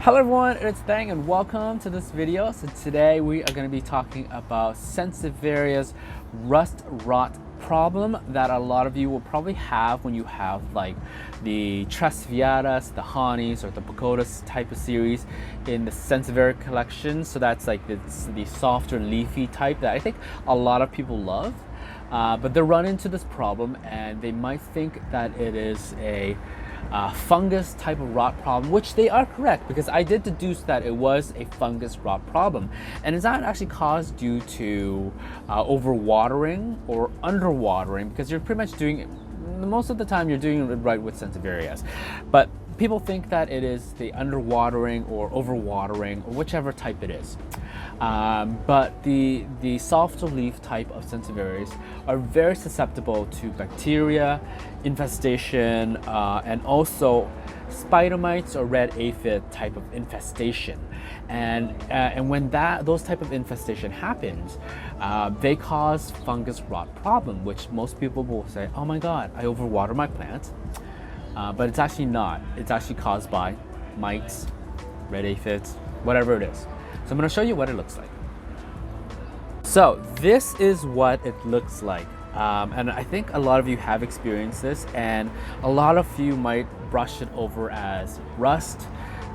Hello everyone, it's Thang and welcome to this video. So today we are going to be talking about Sansevieria's rust rot problem that a lot of you will probably have when you have like the Trasviatas, the Honeys, or the Pagodas type of series in the Sansevieria collection. So that's like the softer leafy type that I think a lot of people love. But they run into this problem and they might think that it is a fungus type of rot problem, which they are correct because I did deduce that it was a fungus rot problem, and it's not actually caused due to overwatering or underwatering, because you're pretty much doing it, most of the time you're doing it right with Sansevierias, but people think that it is the underwatering or overwatering or whichever type it is. But the softer leaf type of Sansevierias are very susceptible to bacteria infestation and also spider mites or red aphid type of infestation. And when those type of infestation happens, they cause fungus rot problem, which most people will say, oh my god, I overwater my plant. But it's actually not. It's actually caused by mites, red aphids, whatever it is. So I'm going to show you what it looks like. So this is what it looks like. And I think a lot of you have experienced this, and a lot of you might brush it over as rust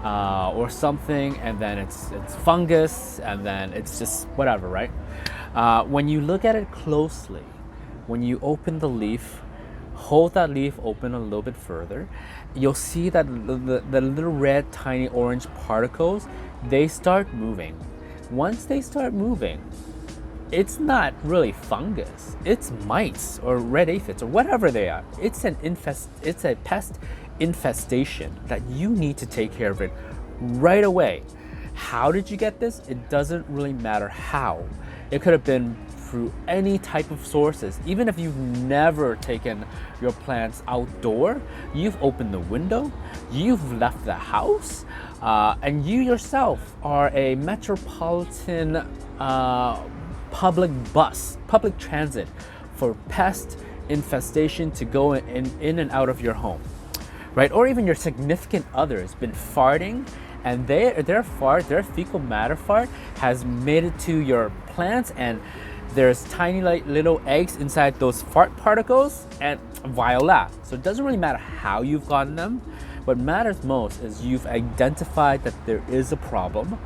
or something, and then it's fungus, and then it's just whatever, right? When you look at it closely, when you open the leaf, hold that leaf open a little bit further, you'll see that the little red tiny orange particles, they start moving. Once they start moving, it's not really fungus, it's mites or red aphids or whatever they are. It's a pest infestation that you need to take care of it right away. How did you get this? It doesn't really matter how. It could have been through any type of sources. Even if you've never taken your plants outdoor, you've opened the window, you've left the house, and you yourself are a metropolitan public transit for pest infestation to go in and out of your home, right? Or even your significant other has been farting, and their fecal matter fart has made it to your plants, and there's tiny little eggs inside those fart particles, and voila. So it doesn't really matter how you've gotten them. What matters most is you've identified that there is a problem,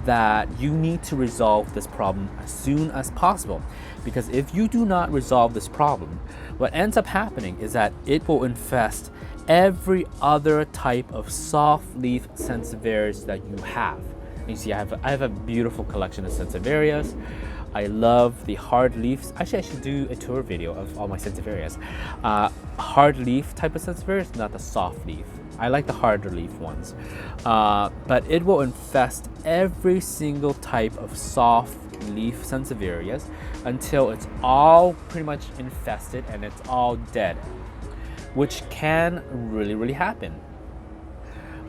that you need to resolve this problem as soon as possible. Because if you do not resolve this problem, what ends up happening is that it will infest every other type of soft leaf Sansevierias that you have. And you see, I have a beautiful collection of Sansevierias. I love the hard leaves. Actually, I should do a tour video of all my Sansevierias. Hard leaf type of Sansevierias, not the soft leaf. I like the harder leaf ones. But it will infest every single type of soft leaf Sansevierias until it's all pretty much infested and it's all dead, which can really happen.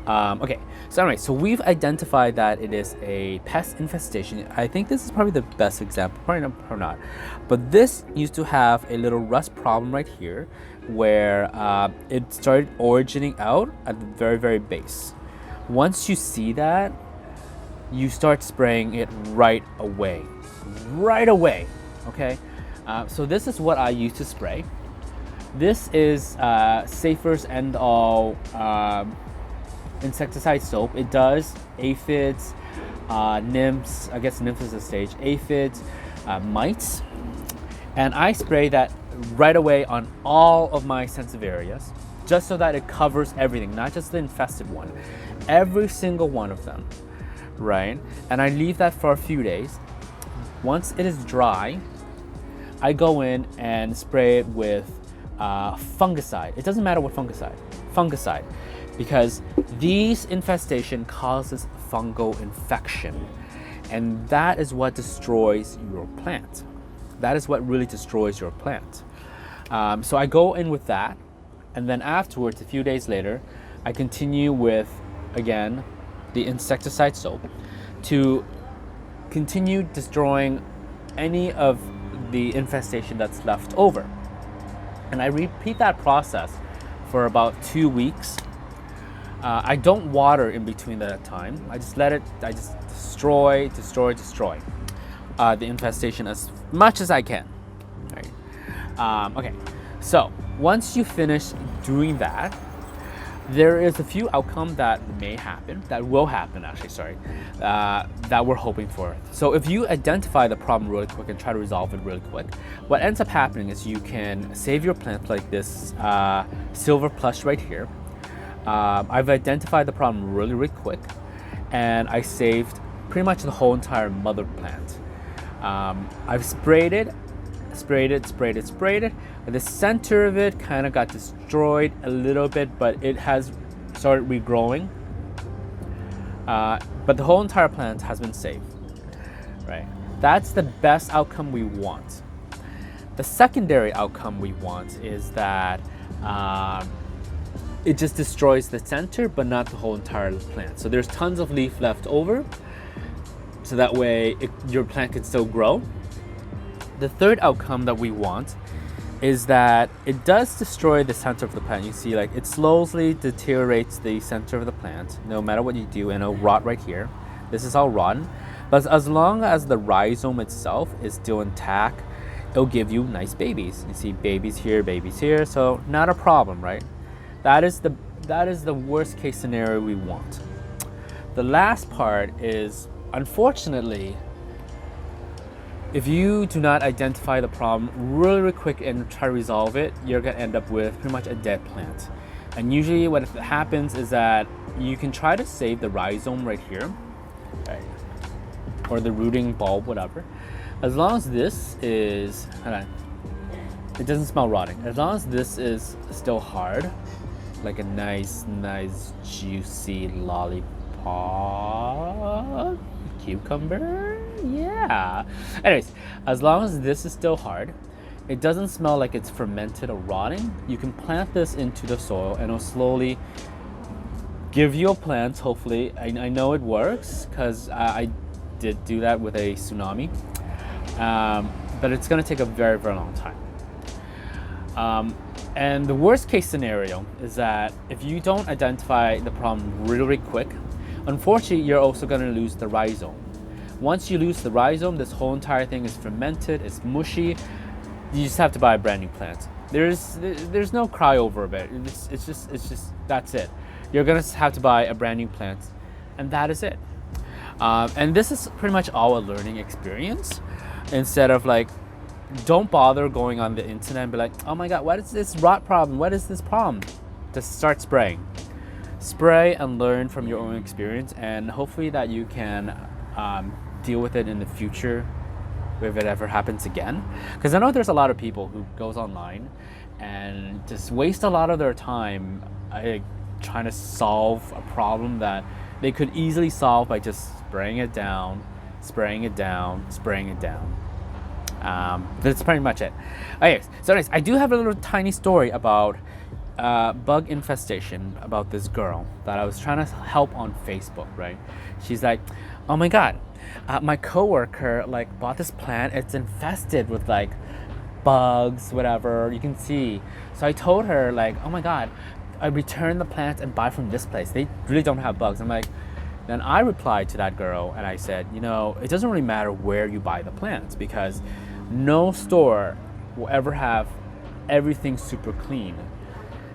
Okay, so anyway, so we've identified that it is a pest infestation. I think this is probably the best example, probably not, but this used to have a little rust problem right here where it started originating out at the very base. Once you see that, you start spraying it right away, okay? So this is what I used to spray. This is Safer's End All insecticide soap. It does aphids, nymphs, I guess nymphs is a stage, aphids, mites, and I spray that right away on all of my Sansevierias, just so that it covers everything, not just the infested one, every single one of them, right? And I leave that for a few days. Once it is dry, I go in and spray it with fungicide. It doesn't matter what fungicide, because these infestation causes fungal infection, and that is what destroys your plant. That is what really destroys your plant. So I go in with that, and then afterwards, a few days later, I continue with, again, the insecticide soap to continue destroying any of the infestation that's left over. And I repeat that process for about 2 weeks. I don't water in between that time. I just let it, I just destroy the infestation as much as I can. Right? Okay, so once you finish doing that, there is a few outcomes that will happen actually, sorry, that we're hoping for. So if you identify the problem really quick and try to resolve it really quick, what ends up happening is you can save your plant like this silver plush right here. I've identified the problem really quick, and I saved pretty much the whole entire mother plant. I've sprayed it. The center of it kind of got destroyed a little bit, but it has started regrowing. But the whole entire plant has been saved, right? That's the best outcome we want. The secondary outcome we want is that it just destroys the center, but not the whole entire plant. So there's tons of leaf left over, so that way your plant can still grow. The third outcome that we want is that it does destroy the center of the plant. You see, like, it slowly deteriorates the center of the plant no matter what you do, and it'll rot right here. This is all rotten. But as long as the rhizome itself is still intact, it'll give you nice babies. You see babies here, so not a problem, right? That is the worst case scenario we want. The last part is, unfortunately, if you do not identify the problem really quick and try to resolve it, you're gonna end up with pretty much a dead plant. And usually what happens is that you can try to save the rhizome right here, right? Or the rooting bulb, whatever. As long as this is, hold on, it doesn't smell rotting. As long as this is still hard, like a nice juicy lollipop, cucumber, yeah. Anyways, as long as this is still hard, it doesn't smell like it's fermented or rotting, you can plant this into the soil and it'll slowly give you a plant, hopefully. I know it works because I did do that with a tsunami, but it's gonna take a very long time. And the worst case scenario is that if you don't identify the problem really quick, unfortunately, you're also going to lose the rhizome. Once you lose the rhizome, this whole entire thing is fermented, it's mushy. You just have to buy a brand new plant. There's no cry over it. It's just that's it. You're going to have to buy a brand new plant, and that is it. And this is pretty much all a learning experience. Instead of like, don't bother going on the internet and be like, oh my god, what is this rot problem? What is this problem? Just start spraying. Spray and learn from your own experience, and hopefully that you can deal with it in the future if it ever happens again. Because I know there's a lot of people who goes online and just waste a lot of their time trying to solve a problem that they could easily solve by just spraying it down. That's pretty much it. Okay, so anyways, I do have a little tiny story about bug infestation, about this girl that I was trying to help on Facebook, right? She's like, oh my god, my coworker like bought this plant, it's infested with like bugs, whatever, you can see. So I told her like, oh my god, I returned the plant and buy from this place, they really don't have bugs. I'm like, then I replied to that girl and I said, you know, it doesn't really matter where you buy the plants, because no store will ever have everything super clean,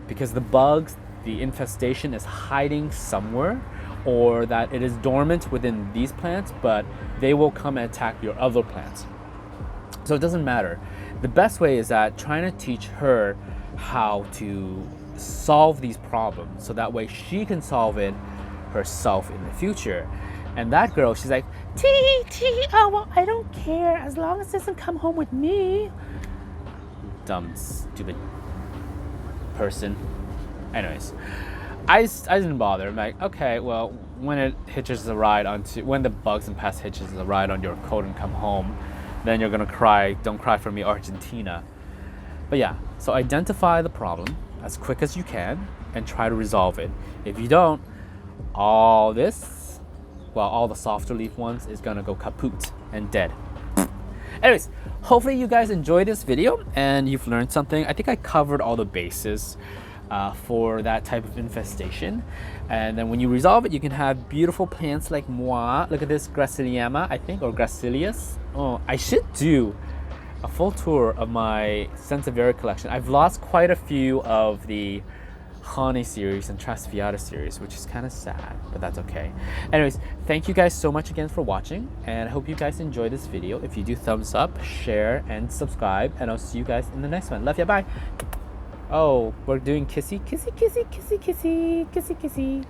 because the bugs, the infestation is hiding somewhere, or that it is dormant within these plants, but they will come and attack your other plants. So it doesn't matter. The best way is that trying to teach her how to solve these problems, so that way she can solve it herself in the future. And that girl, she's like, oh well, I don't care as long as it doesn't come home with me. Dumb, stupid person. Anyways, I didn't bother. I'm like, okay, well, when it hitches the ride onto, when the bugs and pests hitches the ride on your coat and come home, then you're gonna cry. Don't cry for me, Argentina. But yeah, so identify the problem as quick as you can and try to resolve it. If you don't, all this, well, all the softer leaf ones is gonna go kaput and dead. Anyways, hopefully you guys enjoyed this video and you've learned something. I think I covered all the bases for that type of infestation. And then when you resolve it, you can have beautiful plants like moi. Look at this graciliema, I think, or gracilius. Oh, I should do a full tour of my Sansevieria collection. I've lost quite a few of the Honey series and Traspiata series, which is kind of sad, but that's okay. Anyways, thank you guys so much again for watching, and I hope you guys enjoyed this video. If you do, thumbs up, share, and subscribe, and I'll see you guys in the next one. Love ya, bye. Oh, we're doing kissy, kissy, kissy, kissy, kissy, kissy, kissy.